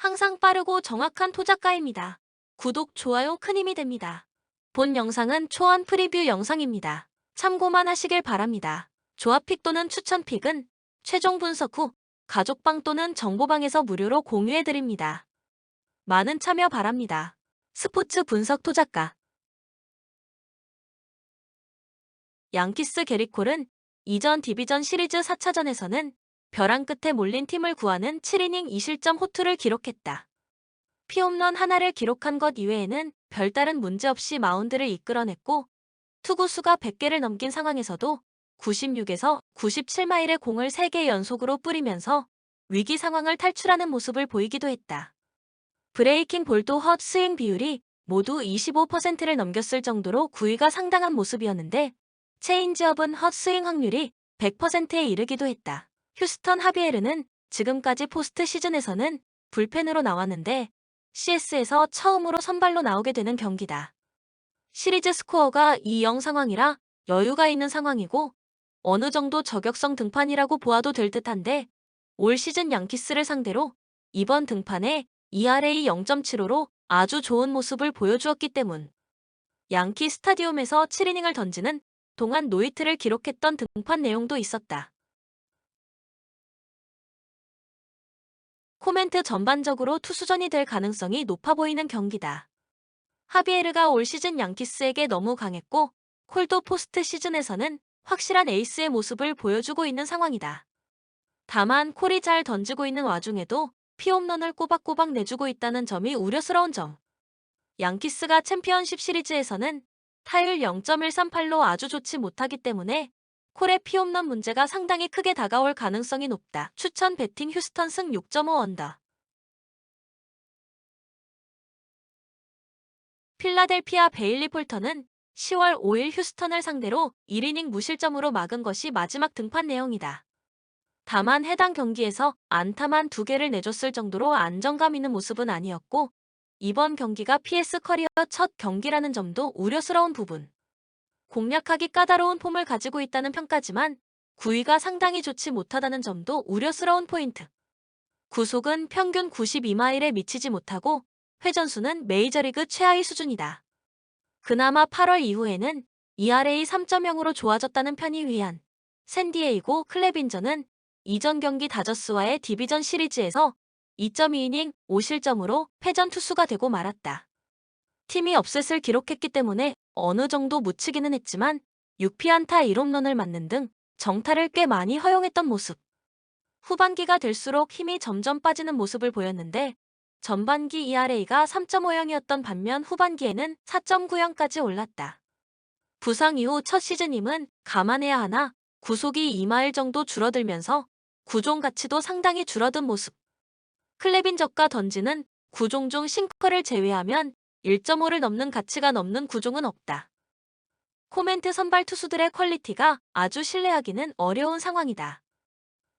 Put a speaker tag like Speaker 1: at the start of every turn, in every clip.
Speaker 1: 항상 빠르고 정확한 토작가입니다. 구독, 좋아요 큰 힘이 됩니다. 본 영상은 초안 프리뷰 영상입니다. 참고만 하시길 바랍니다. 조합픽 또는 추천픽은 최종 분석 후 가족방 또는 정보방에서 무료로 공유해드립니다. 많은 참여 바랍니다. 스포츠 분석 토작가 양키스 게릿 콜은 이전 디비전 시리즈 4차전에서는 벼랑 끝에 몰린 팀을 구하는 7이닝 2실점 호투를 기록했다. 피홈런 하나를 기록한 것 이외에는 별다른 문제 없이 마운드를 이끌어냈고 투구수가 100개를 넘긴 상황에서도 96에서 97마일의 공을 3개 연속으로 뿌리면서 위기 상황을 탈출하는 모습을 보이기도 했다. 브레이킹 볼도 헛 스윙 비율이 모두 25%를 넘겼을 정도로 구위가 상당한 모습이었는데 체인지업은 헛 스윙 확률이 100%에 이르기도 했다. 휴스턴 하비에르는 지금까지 포스트 시즌에서는 불펜으로 나왔는데 CS에서 처음으로 선발로 나오게 되는 경기다. 시리즈 스코어가 2-0 상황이라 여유가 있는 상황이고 어느 정도 저격성 등판이라고 보아도 될 듯한데 올 시즌 양키스를 상대로 이번 등판에 ERA 0.75로 아주 좋은 모습을 보여주었기 때문 양키 스타디움에서 7이닝을 던지는 동안 노히트를 기록했던 등판 내용도 있었다. 코멘트 전반적으로 투수전이 될 가능성이 높아 보이는 경기다. 하비에르가 올 시즌 양키스에게 너무 강했고 콜도 포스트 시즌에서는 확실한 에이스의 모습을 보여주고 있는 상황이다. 다만 콜이 잘 던지고 있는 와중에도 피홈런을 꼬박꼬박 내주고 있다는 점이 우려스러운 점. 양키스가 챔피언십 시리즈에서는 타율 0.138로 아주 좋지 못하기 때문에 콜의 피홈런 문제가 상당히 크게 다가올 가능성이 높다. 추천 배팅 휴스턴 승 6.5 언더. 필라델피아 베일리 폴터는 10월 5일 휴스턴을 상대로 1이닝 무실점으로 막은 것이 마지막 등판 내용이다. 다만 해당 경기에서 안타만 2개를 내줬을 정도로 안정감 있는 모습은 아니었고 이번 경기가 PS 커리어 첫 경기라는 점도 우려스러운 부분. 공략하기 까다로운 폼을 가지고 있다는 평가지만 구위가 상당히 좋지 못하다는 점도 우려스러운 포인트. 구속은 평균 92마일에 미치지 못하고 회전수는 메이저리그 최하위 수준이다. 그나마 8월 이후에는 ERA 3.0으로 좋아졌다는 편이 위한 샌디에이고 클레빈저는 이전 경기 다저스와의 디비전 시리즈에서 2.2이닝 5실점으로 패전 투수가 되고 말았다. 팀이 업셋을 기록했기 때문에 어느 정도 묻히기는 했지만 6피안타 1홈런을 맞는 등 정타를 꽤 많이 허용했던 모습. 후반기가 될수록 힘이 점점 빠지는 모습을 보였는데 전반기 ERA가 3.50이었던 반면 후반기에는 4.90까지 올랐다. 부상 이후 첫 시즌임은 감안해야 하나 구속이 2마일 정도 줄어들면서 구종 가치도 상당히 줄어든 모습. 클레빈저가 던지는 구종 중 싱커를 제외하면 1.5를 넘는 가치가 넘는 구종은 없다. 코멘트 선발 투수들의 퀄리티가 아주 신뢰하기는 어려운 상황이다.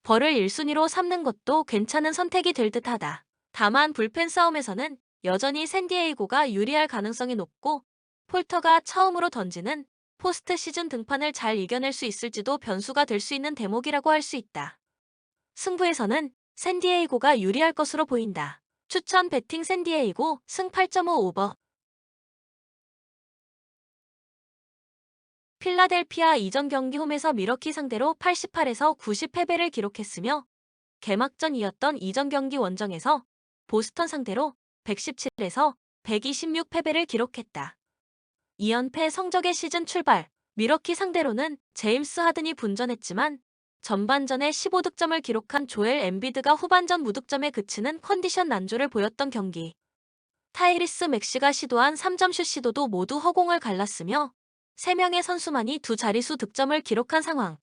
Speaker 1: 벌을 1순위로 삼는 것도 괜찮은 선택이 될 듯하다. 다만 불펜 싸움에서는 여전히 샌디에이고가 유리할 가능성이 높고 폴터가 처음으로 던지는 포스트 시즌 등판을 잘 이겨낼 수 있을지도 변수가 될 수 있는 대목이라고 할 수 있다. 승부에서는 샌디에이고가 유리할 것으로 보인다. 추천 배팅 샌디에이고 승 8.5 오버. 필라델피아 이전 경기 홈에서 미러키 상대로 88에서 90 패배를 기록했으며 개막전이었던 이전 경기 원정에서 보스턴 상대로 117에서 126 패배를 기록했다. 2연패 성적의 시즌 출발, 미러키 상대로는 제임스 하든이 분전했지만 전반전에 15득점을 기록한 조엘 엠비드가 후반전 무득점에 그치는 컨디션 난조를 보였던 경기. 타이리스 맥시가 시도한 3점슛 시도도 모두 허공을 갈랐으며 3명의 선수만이 두 자릿수 득점을 기록한 상황.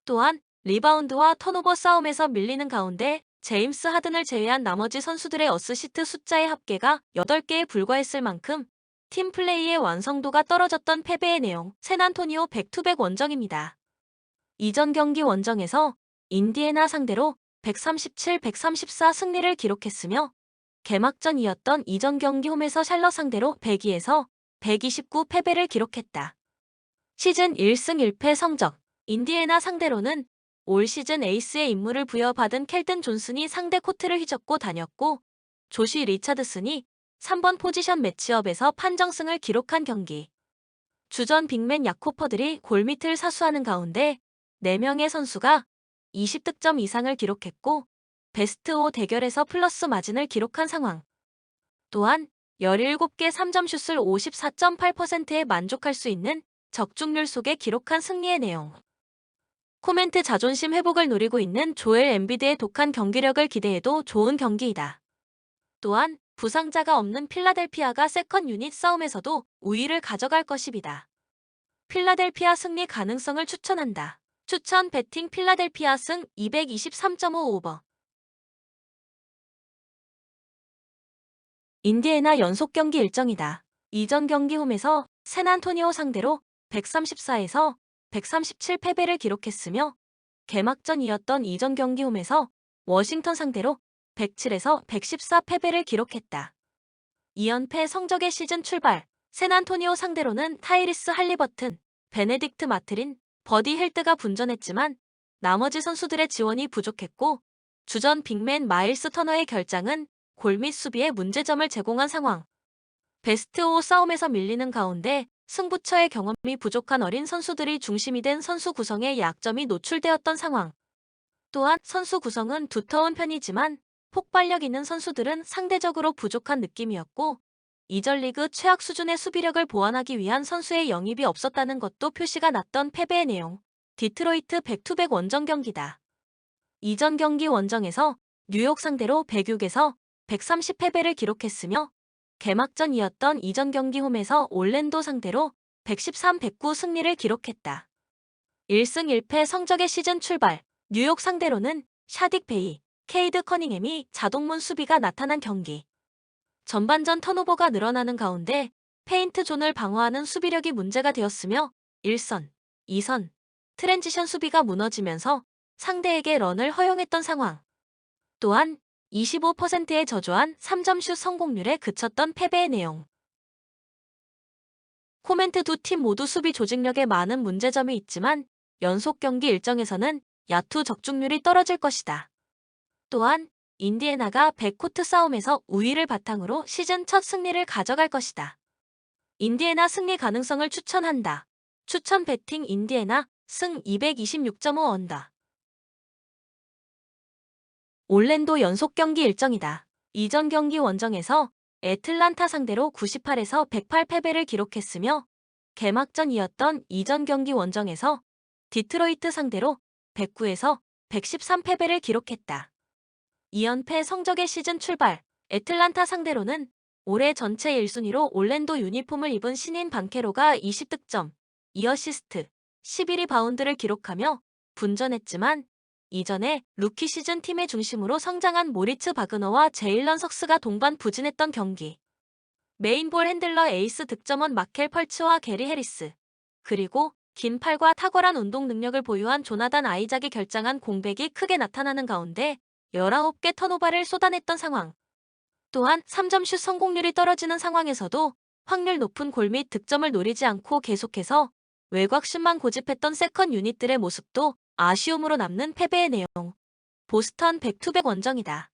Speaker 1: 또한 리바운드와 턴오버 싸움에서 밀리는 가운데 제임스 하든을 제외한 나머지 선수들의 어시스트 숫자의 합계가 8개에 불과했을 만큼 팀 플레이의 완성도가 떨어졌던 패배의 내용. 샌안토니오 백투백 원정입니다. 이전 경기 원정에서 인디애나 상대로 137-134 승리를 기록했으며 개막전이었던 이전 경기 홈에서 샬럿 상대로 102에서 129 패배를 기록했다. 시즌 1승 1패 성적. 인디애나 상대로는 올 시즌 에이스의 임무를 부여받은 켈튼 존슨이 상대 코트를 휘젓고 다녔고 조시 리차드슨이 3번 포지션 매치업에서 판정승을 기록한 경기. 주전 빅맨 야코퍼들이 골밑을 사수하는 가운데 4명의 선수가 20득점 이상을 기록했고 베스트 5 대결에서 플러스 마진을 기록한 상황. 또한 17개 3점 슛을 54.8%에 만족할 수 있는 적중률 속에 기록한 승리의 내용. 코멘트 자존심 회복을 노리고 있는 조엘 엠비드의 독한 경기력을 기대해도 좋은 경기이다. 또한 부상자가 없는 필라델피아가 세컨 유닛 싸움에서도 우위를 가져갈 것입니다. 필라델피아 승리 가능성을 추천한다. 추천 배팅 필라델피아 승 223.5 오버. 인디애나 연속 경기 일정이다. 이전 경기 홈에서 샌안토니오 상대로 134에서 137 패배를 기록했으며 개막전이었던 이전 경기 홈에서 워싱턴 상대로 107에서 114 패배를 기록했다. 2연패 성적의 시즌 출발. 샌안토니오 상대로는 타이리스 할리버튼, 베네딕트 마트린, 버디 힐트가 분전했지만 나머지 선수들의 지원이 부족했고 주전 빅맨 마일스 터너의 결장은 골밑 수비에 문제점을 제공한 상황. 베스트 5 싸움에서 밀리는 가운데 승부처의 경험이 부족한 어린 선수들이 중심이 된 선수 구성에 약점이 노출되었던 상황. 또한 선수 구성은 두터운 편이지만 폭발력 있는 선수들은 상대적으로 부족한 느낌이었고 이전 리그 최악 수준의 수비력을 보완하기 위한 선수의 영입이 없었다는 것도 표시가 났던 패배의 내용. 디트로이트 백투백 원정 경기다. 이전 경기 원정에서 뉴욕 상대로 106에서 130 패배를 기록했으며 개막전이었던 이전 경기 홈에서 올랜도 상대로 113, 109 승리를 기록했다. 1승 1패 성적의 시즌 출발. 뉴욕 상대로는 샤딕 베이, 케이드 커닝햄이 자동문 수비가 나타난 경기. 전반전 턴오버가 늘어나는 가운데 페인트 존을 방어하는 수비력이 문제가 되었으며 1선, 2선, 트랜지션 수비가 무너지면서 상대에게 런을 허용했던 상황. 또한 25%의 저조한 3점 슛 성공률에 그쳤던 패배의 내용. 코멘트 두 팀 모두 수비 조직력에 많은 문제점이 있지만 연속 경기 일정에서는 야투 적중률이 떨어질 것이다. 또한 인디애나가 백코트 싸움에서 우위를 바탕으로 시즌 첫 승리를 가져갈 것이다. 인디애나 승리 가능성을 추천한다. 추천 배팅 인디애나 승 226.5 언더. 올랜도 연속 경기 일정이다. 이전 경기 원정에서 애틀란타 상대로 98에서 108 패배를 기록했으며 개막전이었던 이전 경기 원정에서 디트로이트 상대로 109에서 113 패배를 기록했다. 2연패 성적의 시즌 출발. 애틀란타 상대로는 올해 전체 1순위로 올랜도 유니폼을 입은 신인 반케로가 20득점, 2어시스트, 11리바운드를 기록하며 분전했지만 이전에 루키 시즌 팀의 중심으로 성장한 모리츠 바그너와 제일런 석스가 동반 부진했던 경기. 메인볼 핸들러 에이스 득점원 마켈 펄츠와 게리 해리스, 그리고 긴 팔과 탁월한 운동 능력을 보유한 조나단 아이작이 결장한 공백이 크게 나타나는 가운데 19개 턴오버를 쏟아냈던 상황. 또한 3점 슛 성공률이 떨어지는 상황에서도 확률 높은 골밑 득점을 노리지 않고 계속해서 외곽슛만 고집했던 세컨 유닛들의 모습도 아쉬움으로 남는 패배의 내용. 보스턴 백투백 원정이다.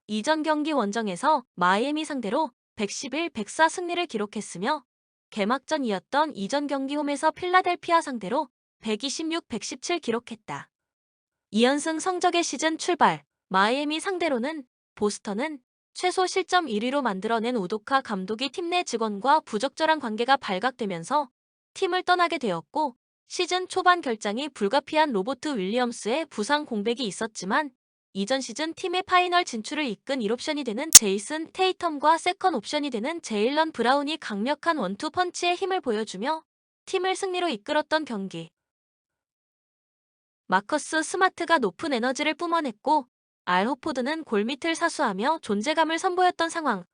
Speaker 1: 이전 경기 원정에서 마이애미 상대로 111, 104 승리를 기록했으며 개막전이었던 이전 경기 홈에서 필라델피아 상대로 126, 117 기록했다. 2연승 성적의 시즌 출발. 마이애미 상대로는 보스턴은 최소 실점 1위로 만들어낸 우도카 감독이 팀 내 직원과 부적절한 관계가 발각되면서 팀을 떠나게 되었고 시즌 초반 결장이 불가피한 로버트 윌리엄스의 부상 공백이 있었지만 이전 시즌 팀의 파이널 진출을 이끈 1옵션이 되는 제이슨 테이텀과 세컨 옵션이 되는 제일런 브라운이 강력한 원투 펀치의 힘을 보여주며 팀을 승리로 이끌었던 경기. 마커스 스마트가 높은 에너지를 뿜어냈고 알 호포드는 골밑을 사수하며 존재감을 선보였던 상황.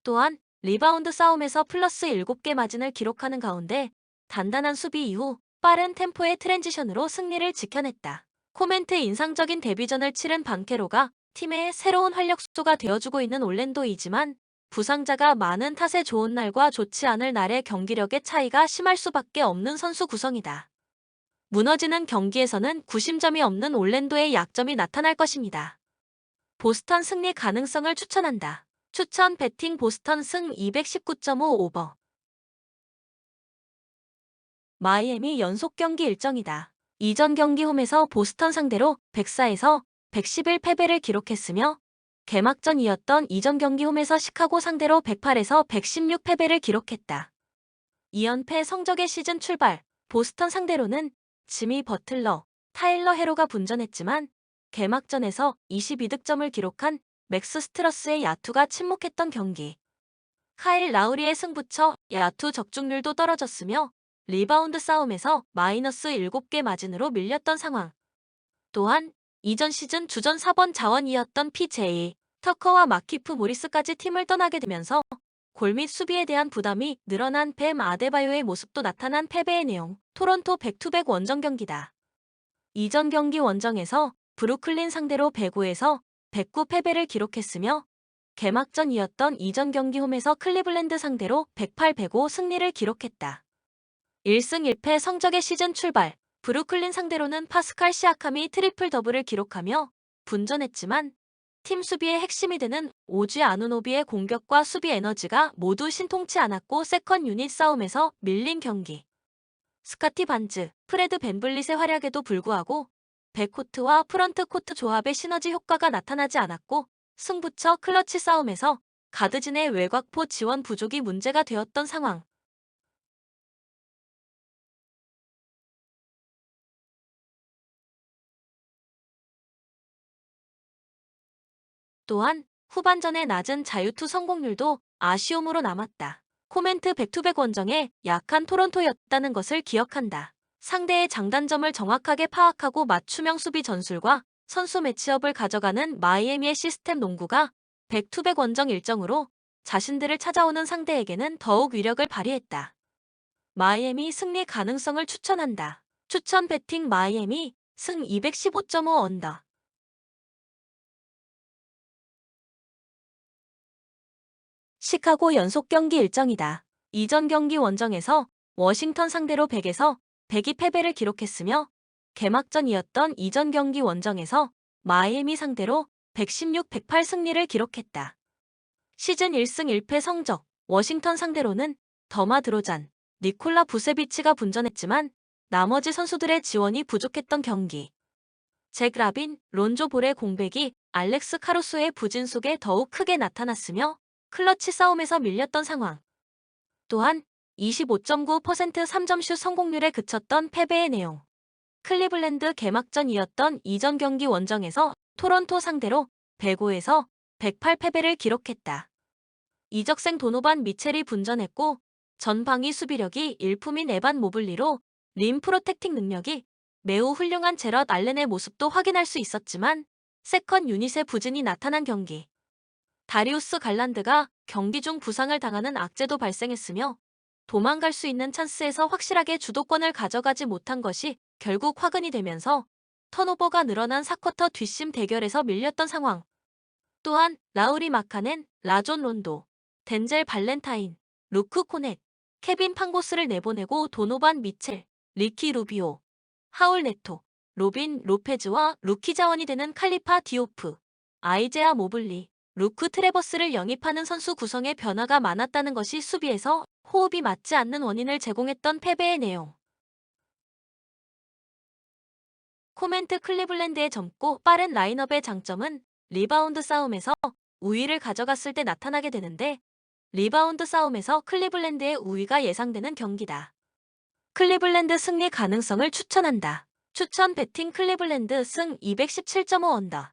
Speaker 1: 또한 리바운드 싸움에서 플러스 7개 마진을 기록하는 가운데 단단한 수비 이후 빠른 템포의 트랜지션으로 승리를 지켜냈다. 코멘트 인상적인 데뷔전을 치른 반케로가 팀의 새로운 활력소가 되어주고 있는 올랜도이지만 부상자가 많은 탓에 좋은 날과 좋지 않을 날의 경기력의 차이가 심할 수밖에 없는 선수 구성이다. 무너지는 경기에서는 구심점이 없는 올랜도의 약점이 나타날 것입니다. 보스턴 승리 가능성을 추천한다. 추천 배팅 보스턴 승 219.5 오버. 마이애미 연속 경기 일정이다. 이전 경기 홈에서 보스턴 상대로 104에서 111 패배를 기록했으며 개막전이었던 이전 경기 홈에서 시카고 상대로 108에서 116 패배를 기록했다. 2연패 성적의 시즌 출발. 보스턴 상대로는 지미 버틀러, 타일러 헤로가 분전했지만 개막전에서 22득점을 기록한 맥스 스트러스의 야투가 침묵했던 경기. 카일 라우리의 승부처 야투 적중률도 떨어졌으며 리바운드 싸움에서 마이너스 7개 마진으로 밀렸던 상황. 또한 이전 시즌 주전 4번 자원이었던 PJ, 터커와 마키프 모리스까지 팀을 떠나게 되면서 골 및 수비에 대한 부담이 늘어난 뱀 아데바요의 모습도 나타난 패배의 내용. 토론토 백투백 원정 경기다. 이전 경기 원정에서 브루클린 상대로 105에서 109 패배를 기록했으며 개막전이었던 이전 경기 홈에서 클리블랜드 상대로 108, 105 승리를 기록했다. 1승 1패 성적의 시즌 출발. 브루클린 상대로는 파스칼 시아캄이 트리플 더블을 기록하며 분전했지만 팀 수비의 핵심이 되는 오지 아누노비의 공격과 수비 에너지가 모두 신통치 않았고 세컨 유닛 싸움에서 밀린 경기. 스카티 반즈, 프레드 벤블릿의 활약에도 불구하고 백코트와 프런트 코트 조합의 시너지 효과가 나타나지 않았고 승부처 클러치 싸움에서 가드진의 외곽포 지원 부족이 문제가 되었던 상황. 또한 후반전의 낮은 자유투 성공률도 아쉬움으로 남았다. 코멘트 백투백 원정에 약한 토론토였다는 것을 기억한다. 상대의 장단점을 정확하게 파악하고 맞춤형 수비 전술과 선수 매치업을 가져가는 마이애미의 시스템 농구가 백투백 원정 일정으로 자신들을 찾아오는 상대에게는 더욱 위력을 발휘했다. 마이애미 승리 가능성을 추천한다. 추천 배팅 마이애미 승 215.5 언더. 시카고 연속 경기 일정이다. 이전 경기 원정에서 워싱턴 상대로 100에서 102 패배를 기록했으며 개막전이었던 이전 경기 원정에서 마이애미 상대로 116, 108 승리를 기록했다. 시즌 1승 1패 성적. 워싱턴 상대로는 더마 드로잔, 니콜라 부세비치가 분전했지만 나머지 선수들의 지원이 부족했던 경기. 잭 라빈, 론조 볼의 공백이 알렉스 카루소의 부진 속에 더욱 크게 나타났으며 클러치 싸움에서 밀렸던 상황. 또한 25.9% 3점슛 성공률에 그쳤던 패배의 내용. 클리블랜드 개막전이었던 이전 경기 원정에서 토론토 상대로 105에서 108 패배를 기록했다. 이적생 도노반 미첼이 분전했고 전방위 수비력이 일품인 에반 모블리로 림 프로텍팅 능력이 매우 훌륭한 제럿 알렌의 모습도 확인할 수 있었지만 세컨 유닛의 부진이 나타난 경기. 다리우스 갈란드가 경기 중 부상을 당하는 악재도 발생했으며 도망갈 수 있는 찬스에서 확실하게 주도권을 가져가지 못한 것이 결국 화근이 되면서 턴오버가 늘어난 4쿼터 뒷심 대결에서 밀렸던 상황. 또한 라우리 마카넨, 라존 론도, 덴젤 발렌타인, 루크 코넷, 케빈 팡고스를 내보내고 도노반 미첼, 리키 루비오, 하울 네토, 로빈 로페즈와 루키 자원이 되는 칼리파 디오프, 아이제아 모블리, 루크 트레버스를 영입하는 선수 구성에 변화가 많았다는 것이 수비에서 호흡이 맞지 않는 원인을 제공했던 패배의 내용. 코멘트 클리블랜드의 젊고 빠른 라인업의 장점은 리바운드 싸움에서 우위를 가져갔을 때 나타나게 되는데 리바운드 싸움에서 클리블랜드의 우위가 예상되는 경기다. 클리블랜드 승리 가능성을 추천한다. 추천 배팅 클리블랜드 승 217.5 언더.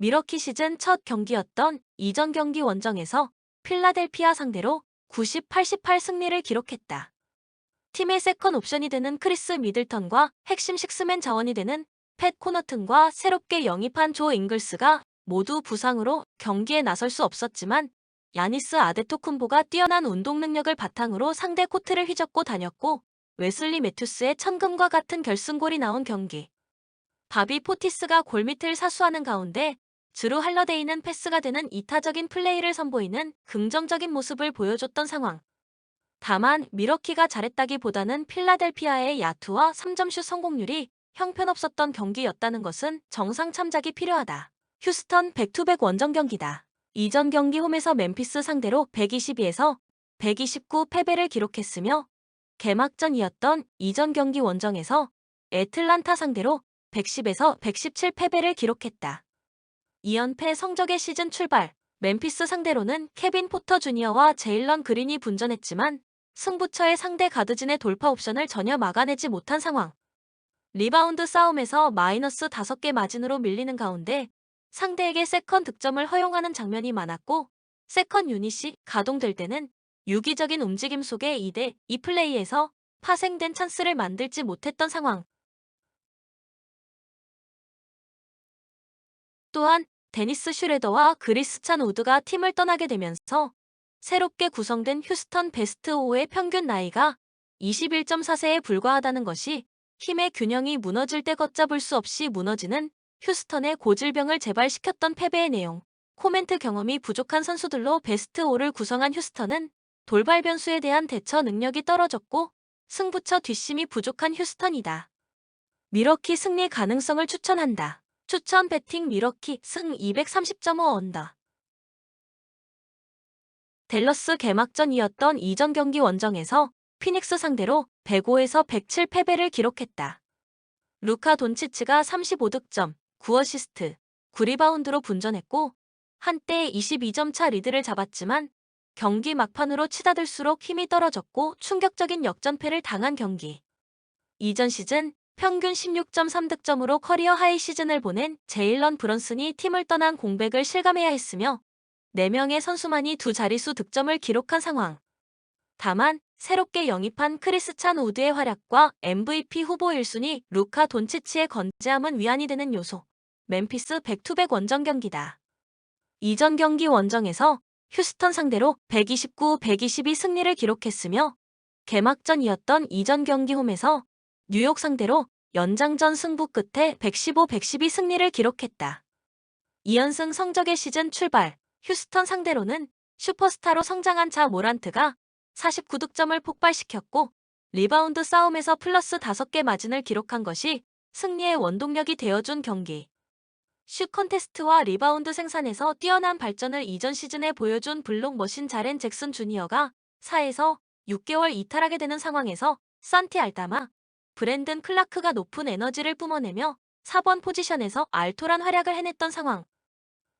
Speaker 1: 미러키 시즌 첫 경기였던 이전 경기 원정에서 필라델피아 상대로 90-88 승리를 기록했다. 팀의 세컨 옵션이 되는 크리스 미들턴과 핵심 식스맨 자원이 되는 팻 코너튼과 새롭게 영입한 조 잉글스가 모두 부상으로 경기에 나설 수 없었지만 야니스 아데토쿤보가 뛰어난 운동 능력을 바탕으로 상대 코트를 휘젓고 다녔고 웨슬리 매튜스의 천금과 같은 결승골이 나온 경기. 바비 포티스가 골밑을 사수하는 가운데 주루 할러데이는 패스가 되는 이타적인 플레이를 선보이는 긍정적인 모습을 보여줬던 상황. 다만 미러키가 잘했다기보다는 필라델피아의 야투와 3점슛 성공률이 형편없었던 경기였다는 것은 정상 참작이 필요하다. 휴스턴 백투백 원정 경기다. 이전 경기 홈에서 멤피스 상대로 122에서 129 패배를 기록했으며 개막전이었던 이전 경기 원정에서 애틀란타 상대로 110에서 117 패배를 기록했다. 2연패 성적의 시즌 출발. 멤피스 상대로는 케빈 포터 주니어와 제일런 그린이 분전했지만 승부처의 상대 가드진의 돌파 옵션을 전혀 막아내지 못한 상황. 리바운드 싸움에서 마이너스 5개 마진으로 밀리는 가운데 상대에게 세컨 득점을 허용하는 장면이 많았고 세컨 유닛이 가동될 때는 유기적인 움직임 속의 2대2 플레이에서 파생된 찬스를 만들지 못했던 상황. 또한 데니스 슈레더와 그리스찬 우드가 팀을 떠나게 되면서 새롭게 구성된 휴스턴 베스트 5의 평균 나이가 21.4세에 불과하다는 것이 힘의 균형이 무너질 때 걷잡을 수 없이 무너지는 휴스턴의 고질병을 재발시켰던 패배의 내용. 코멘트 경험이 부족한 선수들로 베스트 5를 구성한 휴스턴은 돌발 변수에 대한 대처 능력이 떨어졌고 승부처 뒷심이 부족한 휴스턴이다. 미러키 승리 가능성을 추천한다. 추천 배팅 미러키 승 230.5 언더. 댈러스 개막전이었던 이전 경기 원정에서 피닉스 상대로 105에서 107 패배를 기록했다. 루카 돈치치가 35득점, 9어시스트, 9리바운드로 분전했고 한때 22점 차 리드를 잡았지만 경기 막판으로 치닫을수록 힘이 떨어졌고 충격적인 역전패를 당한 경기. 이전 시즌 평균 16.3득점으로 커리어 하이 시즌을 보낸 제일런 브런슨이 팀을 떠난 공백을 실감해야 했으며 4명의 선수만이 두 자릿수 득점을 기록한 상황. 다만 새롭게 영입한 크리스찬 우드의 활약과 MVP 후보 1순위 루카 돈치치의 건재함은 위안이 되는 요소. 멤피스 백투백 원정 경기다. 이전 경기 원정에서 휴스턴 상대로 129-122 승리를 기록했으며 개막전이었던 이전 경기 홈에서 뉴욕 상대로 연장전 승부 끝에 115-112 승리를 기록했다. 2연승 성적의 시즌 출발. 휴스턴 상대로는 슈퍼스타로 성장한 자 모란트가 49득점을 폭발시켰고 리바운드 싸움에서 플러스 5개 마진을 기록한 것이 승리의 원동력이 되어준 경기. 슛 컨테스트와 리바운드 생산에서 뛰어난 발전을 이전 시즌에 보여준 블록 머신 자렌 잭슨 주니어가 4에서 6개월 이탈하게 되는 상황에서 산티 알다마, 브랜든 클라크가 높은 에너지를 뿜어내며 4번 포지션에서 알토란 활약을 해냈던 상황.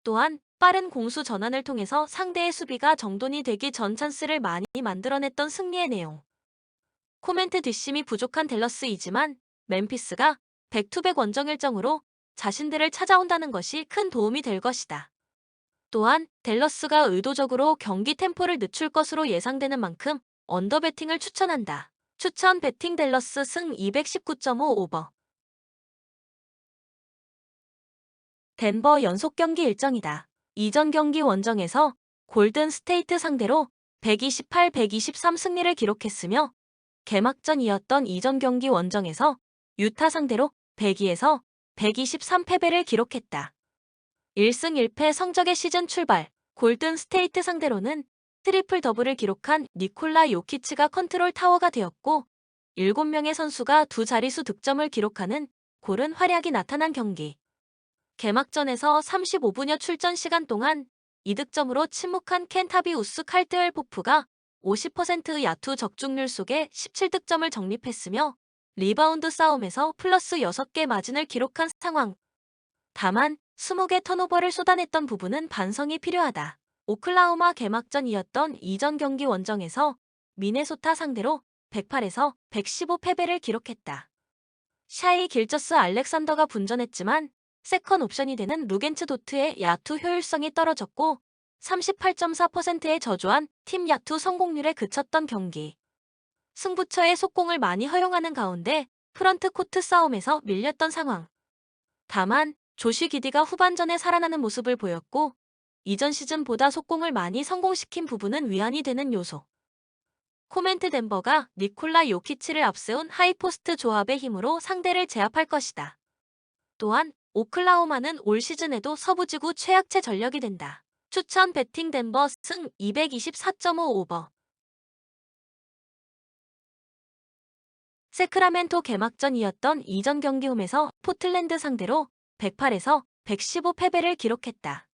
Speaker 1: 또한 빠른 공수 전환을 통해서 상대의 수비가 정돈이 되기 전 찬스를 많이 만들어냈던 승리의 내용. 코멘트 뒷심이 부족한 댈러스이지만 멤피스가 백투백 원정 일정으로 자신들을 찾아온다는 것이 큰 도움이 될 것이다. 또한 댈러스가 의도적으로 경기 템포를 늦출 것으로 예상되는 만큼 언더 배팅을 추천한다. 추천 배팅 댈러스 승 219.5 오버. 덴버 연속 경기 일정이다. 이전 경기 원정에서 골든 스테이트 상대로 128-123 승리를 기록했으며 개막전이었던 이전 경기 원정에서 유타 상대로 102에서 123 패배를 기록했다. 1승 1패 성적의 시즌 출발. 골든 스테이트 상대로는 트리플 더블을 기록한 니콜라 요키치가 컨트롤 타워가 되었고 7명의 선수가 두 자릿수 득점을 기록하는 고른 활약이 나타난 경기. 개막전에서 35분여 출전 시간 동안 2득점으로 침묵한 켄타비우스 칼드웰 포프가 50%의 야투 적중률 속에 17득점을 적립했으며 리바운드 싸움에서 플러스 6개 마진을 기록한 상황. 다만 20개 턴오버를 쏟아냈던 부분은 반성이 필요하다. 오클라호마 개막전이었던 이전 경기 원정에서 미네소타 상대로 108에서 115 패배를 기록했다. 샤이 길저스 알렉산더가 분전했지만 세컨 옵션이 되는 루겐츠 도트의 야투 효율성이 떨어졌고 38.4%의 저조한 팀 야투 성공률에 그쳤던 경기. 승부처의 속공을 많이 허용하는 가운데 프런트 코트 싸움에서 밀렸던 상황. 다만 조시 기디가 후반전에 살아나는 모습을 보였고 이전 시즌보다 속공을 많이 성공시킨 부분은 위안이 되는 요소. 코멘트 덴버가 니콜라 요키치를 앞세운 하이포스트 조합의 힘으로 상대를 제압할 것이다. 또한 오클라호마는 올 시즌에도 서부지구 최약체 전력이 된다. 추천 배팅 덴버 승 224.5 오버. 세크라멘토 개막전이었던 이전 경기 홈에서 포틀랜드 상대로 108에서 115 패배를 기록했다.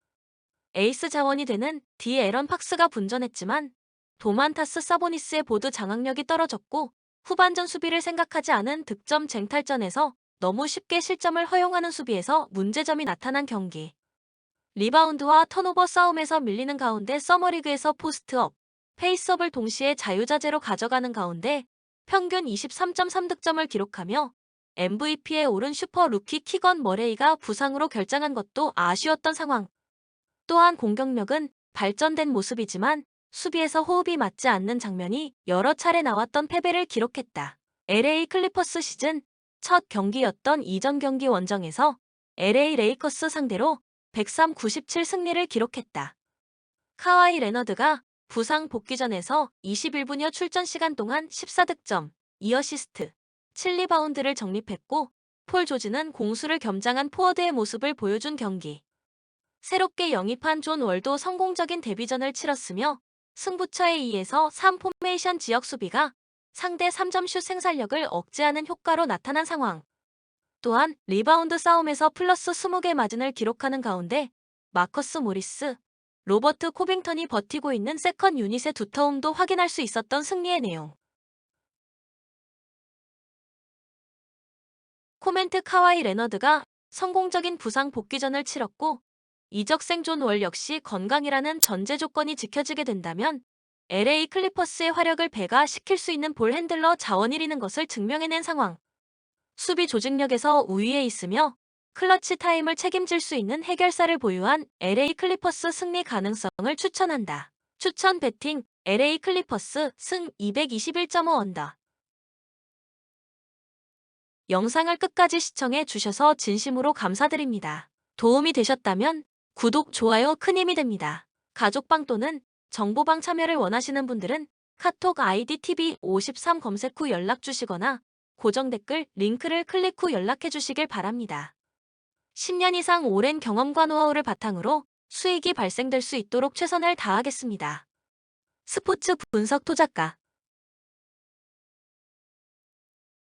Speaker 1: 에이스 자원이 되는 디에런 팍스가 분전했지만 도만타스 사보니스의 보드 장악력이 떨어졌고 후반전 수비를 생각하지 않은 득점 쟁탈전에서 너무 쉽게 실점을 허용하는 수비에서 문제점이 나타난 경기. 리바운드와 턴오버 싸움에서 밀리는 가운데 서머리그에서 포스트업, 페이스업을 동시에 자유자재로 가져가는 가운데 평균 23.3득점을 기록하며 MVP에 오른 슈퍼 루키 키건 머레이가 부상으로 결장한 것도 아쉬웠던 상황. 또한 공격력은 발전된 모습이지만 수비에서 호흡이 맞지 않는 장면이 여러 차례 나왔던 패배를 기록했다. LA 클리퍼스 시즌 첫 경기였던 이전 경기 원정에서 LA 레이커스 상대로 103-97 승리를 기록했다. 카와이 레너드가 부상 복귀전에서 21분여 출전 시간 동안 14득점, 2어시스트, 7리바운드를 적립했고 폴 조지는 공수를 겸장한 포워드의 모습을 보여준 경기. 새롭게 영입한 존 월도 성공적인 데뷔전을 치렀으며 승부처에 2에서 3 포메이션 지역 수비가 상대 3점슛 생산력을 억제하는 효과로 나타난 상황. 또한 리바운드 싸움에서 플러스 20개 마진을 기록하는 가운데 마커스 모리스, 로버트 코빙턴이 버티고 있는 세컨 유닛의 두터움도 확인할 수 있었던 승리의 내용. 코멘트 카와이 레너드가 성공적인 부상 복귀전을 치렀고 이적생 존 월 역시 건강이라는 전제 조건이 지켜지게 된다면 LA 클리퍼스의 화력을 배가시킬 수 있는 볼 핸들러 자원이 있는 것을 증명해낸 상황. 수비 조직력에서 우위에 있으며 클러치 타임을 책임질 수 있는 해결사를 보유한 LA 클리퍼스 승리 가능성을 추천한다. 추천 배팅 LA 클리퍼스 승 221.5 언더. 영상을 끝까지 시청해 주셔서 진심으로 감사드립니다. 도움이 되셨다면 구독, 좋아요 큰 힘이 됩니다. 가족방 또는 정보방 참여를 원하시는 분들은 카톡 아이디 TV53 검색 후 연락 주시거나 고정 댓글 링크를 클릭 후 연락해 주시길 바랍니다. 10년 이상 오랜 경험과 노하우를 바탕으로 수익이 발생될 수 있도록 최선을 다하겠습니다. 스포츠 분석 토작가